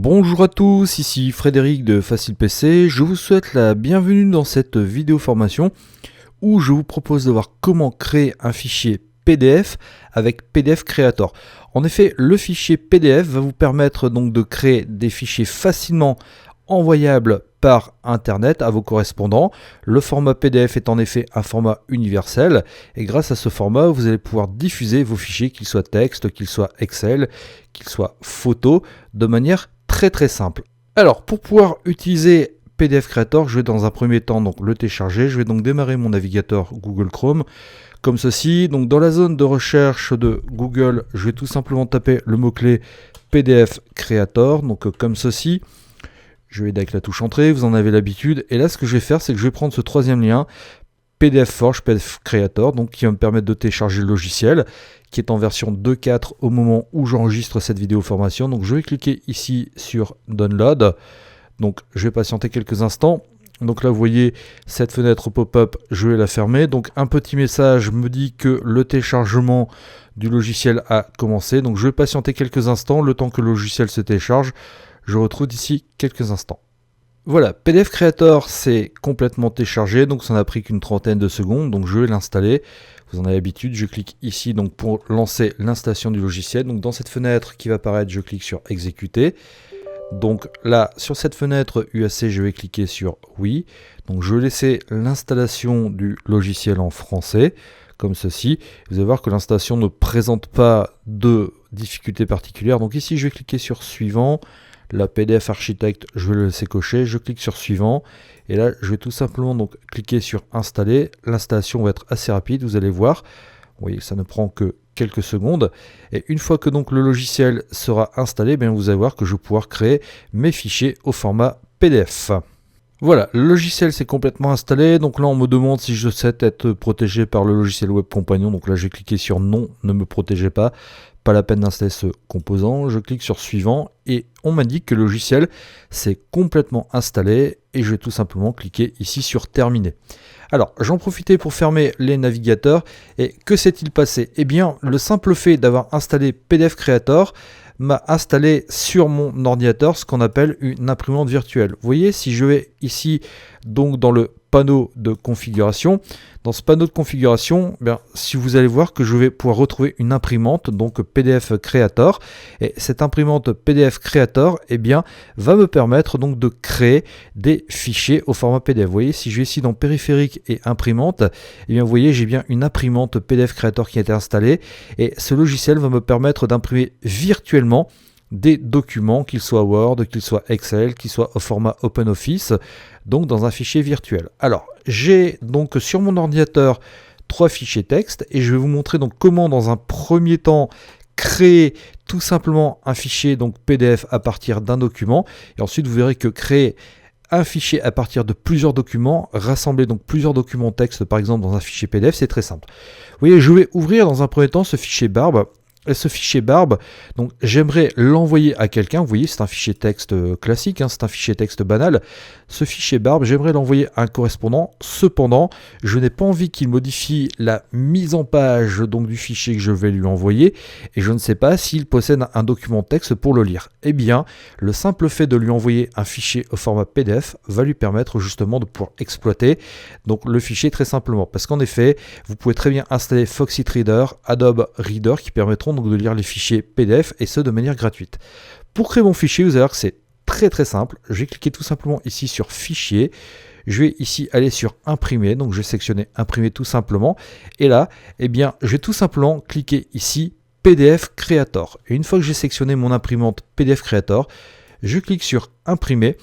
Bonjour à tous, ici Frédéric de Facile PC, je vous souhaite la bienvenue dans cette vidéo formation où je vous propose de voir comment créer un fichier PDF avec PDF Creator. En effet, le fichier PDF va vous permettre donc de créer des fichiers facilement envoyables par internet à vos correspondants. Le format PDF est en effet un format universel et grâce à ce format vous allez pouvoir diffuser vos fichiers, qu'ils soient texte, qu'ils soient Excel, qu'ils soient photos, de manière très simple. Alors pour pouvoir utiliser PDF Creator, je vais dans un premier temps donc le télécharger. Je vais donc démarrer mon navigateur Google Chrome comme ceci. Donc dans la zone de recherche de Google, je vais tout simplement taper le mot-clé PDF Creator, donc comme ceci. Je vais avec la touche entrée, vous en avez l'habitude. Et là ce que je vais faire, c'est que je vais prendre ce troisième lien, PDF Forge, PDF Creator, donc qui va me permettre de télécharger le logiciel, qui est en version 2.4 au moment où j'enregistre cette vidéo formation. Donc je vais cliquer ici sur Download. Donc je vais patienter quelques instants. Donc là vous voyez cette fenêtre pop-up, je vais la fermer. Donc un petit message me dit que le téléchargement du logiciel a commencé. Donc je vais patienter quelques instants, le temps que le logiciel se télécharge. Je retrouve d'ici quelques instants. Voilà, PDF Creator c'est complètement téléchargé, donc ça n'a pris qu'une trentaine de secondes, donc je vais l'installer. Vous en avez l'habitude, je clique ici donc pour lancer l'installation du logiciel. Donc dans cette fenêtre qui va apparaître, je clique sur exécuter. Donc là, sur cette fenêtre UAC, je vais cliquer sur oui. Donc je vais laisser l'installation du logiciel en français, comme ceci. Vous allez voir que l'installation ne présente pas de difficultés particulières. Donc ici, je vais cliquer sur suivant. La PDF Architect, je vais le laisser cocher, je clique sur suivant et là je vais tout simplement donc cliquer sur installer. L'installation va être assez rapide, vous allez voir. Vous voyez, ça ne prend que quelques secondes et une fois que donc le logiciel sera installé, bien vous allez voir que je vais pouvoir créer mes fichiers au format PDF. Voilà, le logiciel s'est complètement installé, donc là on me demande si je souhaite être protégé par le logiciel Web Companion, donc là je vais cliquer sur non, ne me protégez pas la peine d'installer ce composant, je clique sur suivant et on m'indique que le logiciel s'est complètement installé et je vais tout simplement cliquer ici sur terminer. Alors j'en profitais pour fermer les navigateurs et que s'est-il passé? Eh bien le simple fait d'avoir installé PDF Creator m'a installé sur mon ordinateur ce qu'on appelle une imprimante virtuelle. Vous voyez, si je vais ici donc dans le panneau de configuration, dans ce panneau de configuration, bien, si vous allez voir que je vais pouvoir retrouver une imprimante, donc PDF Creator, et cette imprimante PDF Creator, eh bien, va me permettre donc de créer des fichiers au format PDF. Vous voyez, si je vais ici dans périphérique et imprimante, eh bien, vous voyez, j'ai bien une imprimante PDF Creator qui a été installée, et ce logiciel va me permettre d'imprimer virtuellement des documents, qu'ils soient Word, qu'ils soient Excel, qu'ils soient au format OpenOffice, donc dans un fichier virtuel. Alors, j'ai donc sur mon ordinateur 3 fichiers texte et je vais vous montrer donc comment dans un premier temps créer tout simplement un fichier donc PDF à partir d'un document et ensuite vous verrez que créer un fichier à partir de plusieurs documents, rassembler donc plusieurs documents texte par exemple dans un fichier PDF, c'est très simple. Vous voyez, je vais ouvrir dans un premier temps ce fichier barbe. Et ce fichier barbe, donc j'aimerais l'envoyer à quelqu'un. Vous voyez, c'est un fichier texte classique, c'est un fichier texte banal. Ce fichier barbe, j'aimerais l'envoyer à un correspondant. Cependant, je n'ai pas envie qu'il modifie la mise en page donc du fichier que je vais lui envoyer. Et je ne sais pas s'il possède un document texte pour le lire. Eh bien, le simple fait de lui envoyer un fichier au format PDF va lui permettre justement de pouvoir exploiter donc le fichier très simplement. Parce qu'en effet, vous pouvez très bien installer Foxit Reader, Adobe Reader qui permettront donc de lire les fichiers PDF et ce de manière gratuite. Pour créer mon fichier, vous allez voir que c'est très simple. Je vais cliquer tout simplement ici sur fichier. Je vais ici aller sur imprimer, donc je vais sélectionner imprimer tout simplement. Et là, eh bien, je vais tout simplement cliquer ici PDF Creator. Et une fois que j'ai sélectionné mon imprimante PDF Creator, je clique sur imprimer.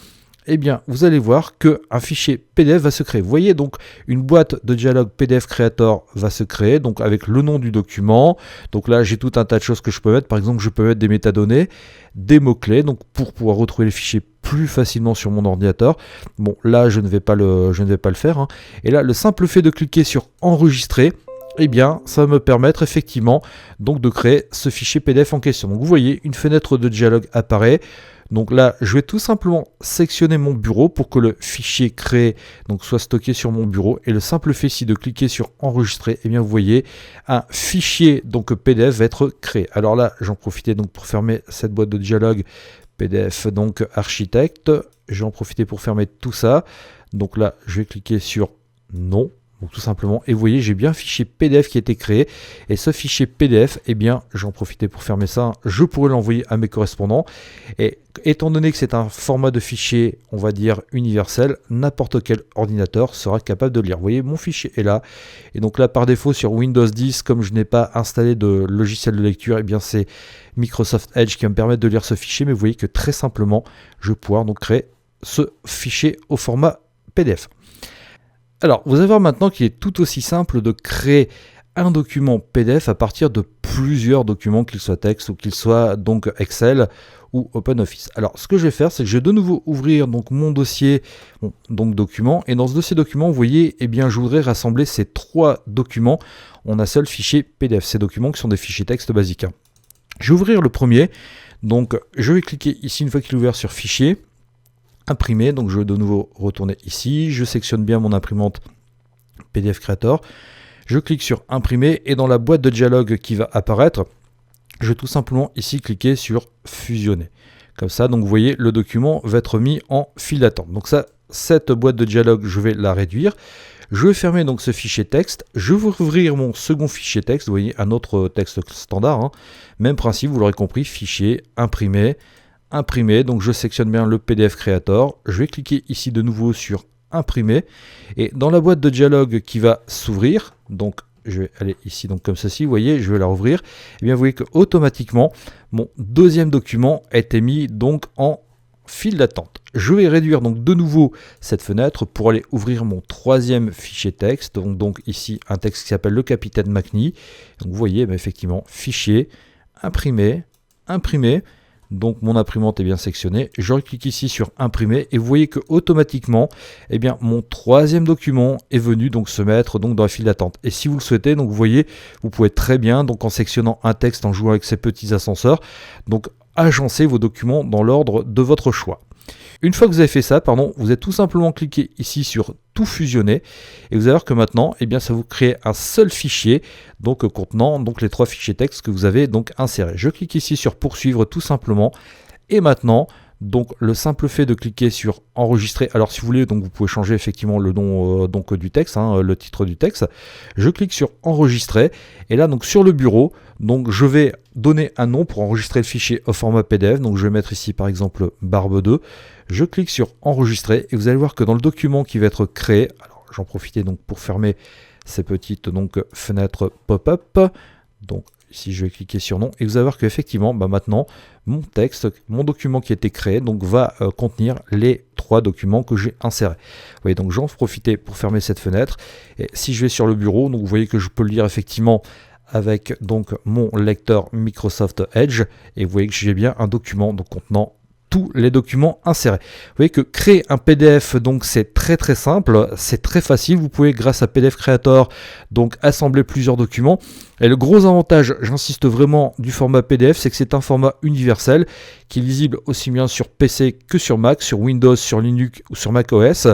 Eh bien, vous allez voir qu'un fichier PDF va se créer. Vous voyez donc une boîte de dialogue PDF Creator va se créer, donc avec le nom du document. Donc là, j'ai tout un tas de choses que je peux mettre. Par exemple, je peux mettre des métadonnées, des mots-clés, donc pour pouvoir retrouver les fichiers plus facilement sur mon ordinateur. Bon, là, je ne vais pas le faire. Et là, le simple fait de cliquer sur enregistrer, eh bien, ça va me permettre effectivement donc de créer ce fichier PDF en question. Donc vous voyez, une fenêtre de dialogue apparaît. Donc là, je vais tout simplement sélectionner mon bureau pour que le fichier créé donc, soit stocké sur mon bureau. Et le simple fait ici de cliquer sur enregistrer, eh bien vous voyez, un fichier donc PDF va être créé. Alors là, j'en profitais donc pour fermer cette boîte de dialogue PDF donc architecte. Je vais en profiter pour fermer tout ça. Donc là, je vais cliquer sur non. Donc tout simplement, et vous voyez, j'ai bien un fichier PDF qui a été créé, et ce fichier PDF, eh bien, j'en profitais pour fermer ça, je pourrais l'envoyer à mes correspondants, et étant donné que c'est un format de fichier, on va dire, universel, n'importe quel ordinateur sera capable de le lire. Vous voyez, mon fichier est là, et donc là, par défaut, sur Windows 10, comme je n'ai pas installé de logiciel de lecture, eh bien, c'est Microsoft Edge qui va me permettre de lire ce fichier, mais vous voyez que très simplement, je vais pouvoir donc créer ce fichier au format PDF. Alors, vous allez voir maintenant qu'il est tout aussi simple de créer un document PDF à partir de plusieurs documents, qu'ils soient texte ou qu'ils soient donc Excel ou OpenOffice. Alors, ce que je vais faire, c'est que je vais de nouveau ouvrir donc mon dossier, donc document, et dans ce dossier document, vous voyez, eh bien, je voudrais rassembler ces 3 documents en un seul fichier PDF. Ces documents qui sont des fichiers texte basiques. Je vais ouvrir le premier, donc je vais cliquer ici une fois qu'il est ouvert sur Fichier. Imprimer, donc je vais de nouveau retourner ici, je sélectionne bien mon imprimante PDF Creator, je clique sur imprimer et dans la boîte de dialogue qui va apparaître, je vais tout simplement ici cliquer sur fusionner. Comme ça, donc vous voyez, le document va être mis en file d'attente. Donc ça, cette boîte de dialogue, je vais la réduire. Je vais fermer donc ce fichier texte, je vais ouvrir mon second fichier texte, vous voyez, un autre texte standard, hein. Même principe, vous l'aurez compris, fichier, imprimer, donc je sélectionne bien le PDF Creator, je vais cliquer ici de nouveau sur imprimer, et dans la boîte de dialogue qui va s'ouvrir, donc je vais aller ici donc comme ceci, vous voyez, je vais la rouvrir, et bien vous voyez que automatiquement mon deuxième document a été mis donc en file d'attente. Je vais réduire donc de nouveau cette fenêtre pour aller ouvrir mon troisième fichier texte, donc ici un texte qui s'appelle le Capitaine McNee. Donc vous voyez, effectivement, fichier, imprimer, donc mon imprimante est bien sectionnée, je clique ici sur imprimer et vous voyez que automatiquement, eh bien, mon troisième document est venu donc se mettre donc dans la file d'attente. Et si vous le souhaitez, donc vous voyez, vous pouvez très bien, donc en sectionnant un texte, en jouant avec ces petits ascenseurs, donc agencer vos documents dans l'ordre de votre choix. Une fois que vous avez fait ça, vous allez tout simplement cliquer ici sur tout fusionner et vous allez voir que maintenant, eh bien, ça vous crée un seul fichier donc contenant donc les 3 fichiers texte que vous avez donc insérés. Je clique ici sur poursuivre tout simplement et maintenant, donc le simple fait de cliquer sur enregistrer, alors si vous voulez, donc vous pouvez changer effectivement le nom donc du texte, hein, le titre du texte. Je clique sur enregistrer et là donc sur le bureau, donc je vais donner un nom pour enregistrer le fichier au format PDF. Donc je vais mettre ici par exemple barbe 2. Je clique sur enregistrer et vous allez voir que dans le document qui va être créé, alors j'en profite donc pour fermer ces petites donc fenêtres pop-up. Donc ici je vais cliquer sur non et vous allez voir qu'effectivement maintenant mon texte, mon document qui a été créé donc va contenir les 3 documents que j'ai insérés. Vous voyez, donc j'en profite pour fermer cette fenêtre et si je vais sur le bureau, donc vous voyez que je peux le lire effectivement avec donc mon lecteur Microsoft Edge et vous voyez que j'ai bien un document donc contenant tous les documents insérés. Vous voyez que créer un PDF, donc c'est très simple, c'est très facile. Vous pouvez grâce à PDF Creator donc assembler plusieurs documents. Et le gros avantage, j'insiste vraiment, du format PDF, c'est que c'est un format universel qui est lisible aussi bien sur PC que sur Mac, sur Windows, sur Linux ou sur macOS.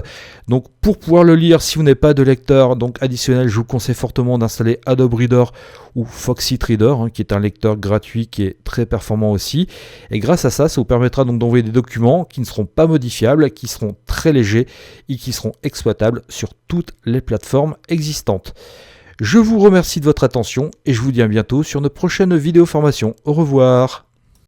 Donc pour pouvoir le lire, si vous n'avez pas de lecteur donc additionnel, je vous conseille fortement d'installer Adobe Reader ou Foxit Reader, hein, qui est un lecteur gratuit qui est très performant aussi. Et grâce à ça, ça vous permettra donc d'envoyer des documents qui ne seront pas modifiables, qui seront très légers et qui seront exploitables sur toutes les plateformes existantes. Je vous remercie de votre attention et je vous dis à bientôt sur une prochaine vidéo formation. Au revoir.